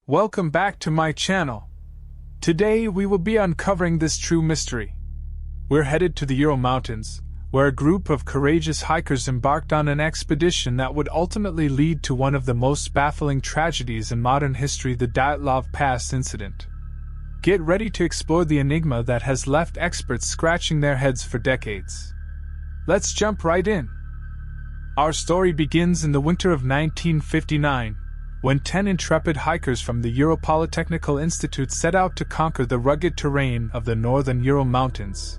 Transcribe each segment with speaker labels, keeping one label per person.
Speaker 1: Welcome back to my channel. Today we will be uncovering this true mystery. We're headed to the Ural Mountains, where a group of courageous hikers embarked on an expedition that would ultimately lead to one of the most baffling tragedies in modern history, the Dyatlov Pass Incident. Get ready to explore the enigma that has left experts scratching their heads for decades. Let's jump right in. Our story begins in the winter of 1959, when 10 intrepid hikers from the Ural Polytechnical Institute set out to conquer the rugged terrain of the northern Ural Mountains.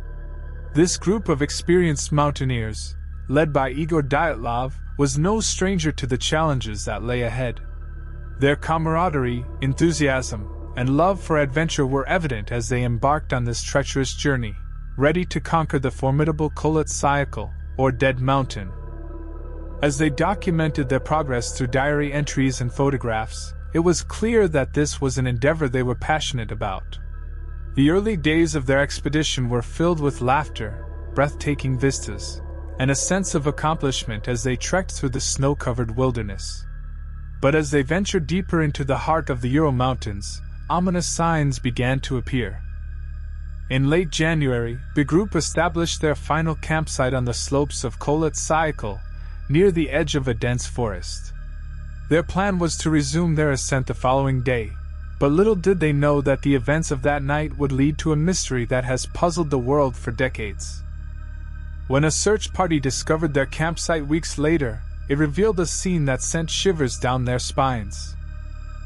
Speaker 1: This group of experienced mountaineers, led by Igor Dyatlov, was no stranger to the challenges that lay ahead. Their camaraderie, enthusiasm, and love for adventure were evident as they embarked on this treacherous journey, ready to conquer the formidable Kholat Syakhl, or Dead Mountain. As they documented their progress through diary entries and photographs, it was clear that this was an endeavor they were passionate about. The early days of their expedition were filled with laughter, breathtaking vistas, and a sense of accomplishment as they trekked through the snow-covered wilderness. But as they ventured deeper into the heart of the Ural Mountains, ominous signs began to appear. In late January, the group established their final campsite on the slopes of Kholat Syakhl, near the edge of a dense forest. Their plan was to resume their ascent the following day, but little did they know that the events of that night would lead to a mystery that has puzzled the world for decades. When a search party discovered their campsite weeks later, it revealed a scene that sent shivers down their spines.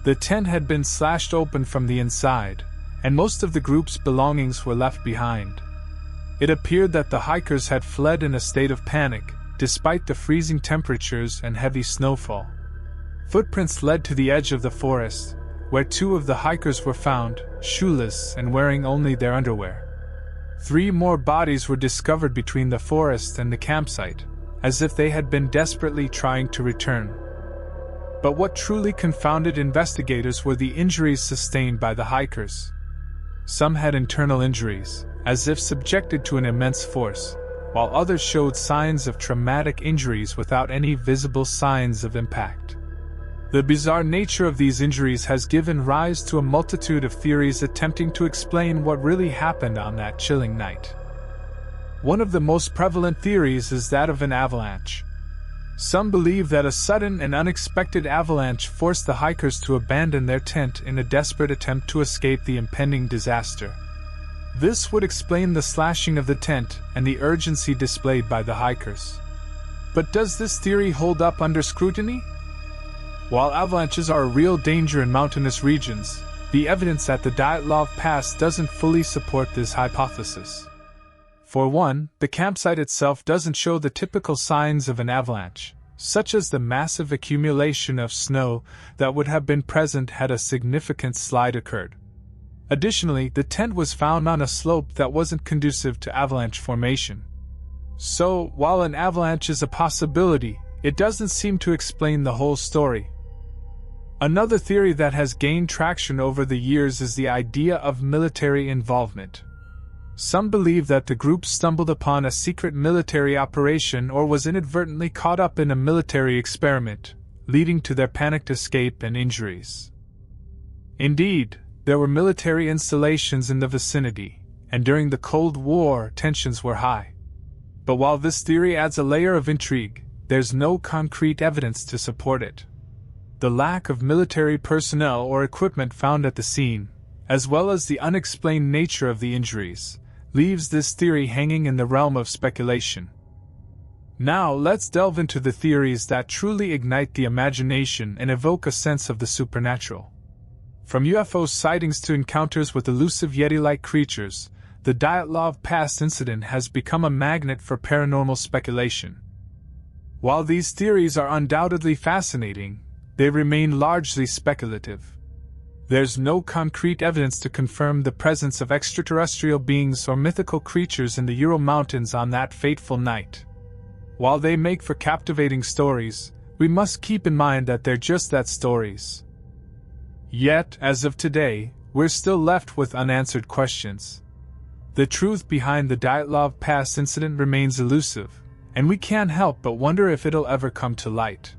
Speaker 1: The tent had been slashed open from the inside, and most of the group's belongings were left behind. It appeared that the hikers had fled in a state of panic, despite the freezing temperatures and heavy snowfall. Footprints led to the edge of the forest, where 2 of the hikers were found, shoeless and wearing only their underwear. 3 more bodies were discovered between the forest and the campsite, as if they had been desperately trying to return. But what truly confounded investigators were the injuries sustained by the hikers. Some had internal injuries, as if subjected to an immense force, while others showed signs of traumatic injuries without any visible signs of impact. The bizarre nature of these injuries has given rise to a multitude of theories attempting to explain what really happened on that chilling night. One of the most prevalent theories is that of an avalanche. Some believe that a sudden and unexpected avalanche forced the hikers to abandon their tent in a desperate attempt to escape the impending disaster. This would explain the slashing of the tent and the urgency displayed by the hikers. But does this theory hold up under scrutiny? While avalanches are a real danger in mountainous regions, the evidence at the Dyatlov Pass doesn't fully support this hypothesis. For one, the campsite itself doesn't show the typical signs of an avalanche, such as the massive accumulation of snow that would have been present had a significant slide occurred. Additionally, the tent was found on a slope that wasn't conducive to avalanche formation. So, while an avalanche is a possibility, it doesn't seem to explain the whole story. Another theory that has gained traction over the years is the idea of military involvement. Some believe that the group stumbled upon a secret military operation or was inadvertently caught up in a military experiment, leading to their panicked escape and injuries. Indeed, there were military installations in the vicinity, and during the Cold War, tensions were high. But while this theory adds a layer of intrigue, there's no concrete evidence to support it. The lack of military personnel or equipment found at the scene, as well as the unexplained nature of the injuries, leaves this theory hanging in the realm of speculation. Now let's delve into the theories that truly ignite the imagination and evoke a sense of the supernatural. From UFO sightings to encounters with elusive Yeti-like creatures, the Dyatlov Pass Incident has become a magnet for paranormal speculation. While these theories are undoubtedly fascinating, they remain largely speculative. There's no concrete evidence to confirm the presence of extraterrestrial beings or mythical creatures in the Ural Mountains on that fateful night. While they make for captivating stories, we must keep in mind that they're just that, stories. Yet, as of today, we're still left with unanswered questions. The truth behind the Dyatlov Pass Incident remains elusive, and we can't help but wonder if it'll ever come to light.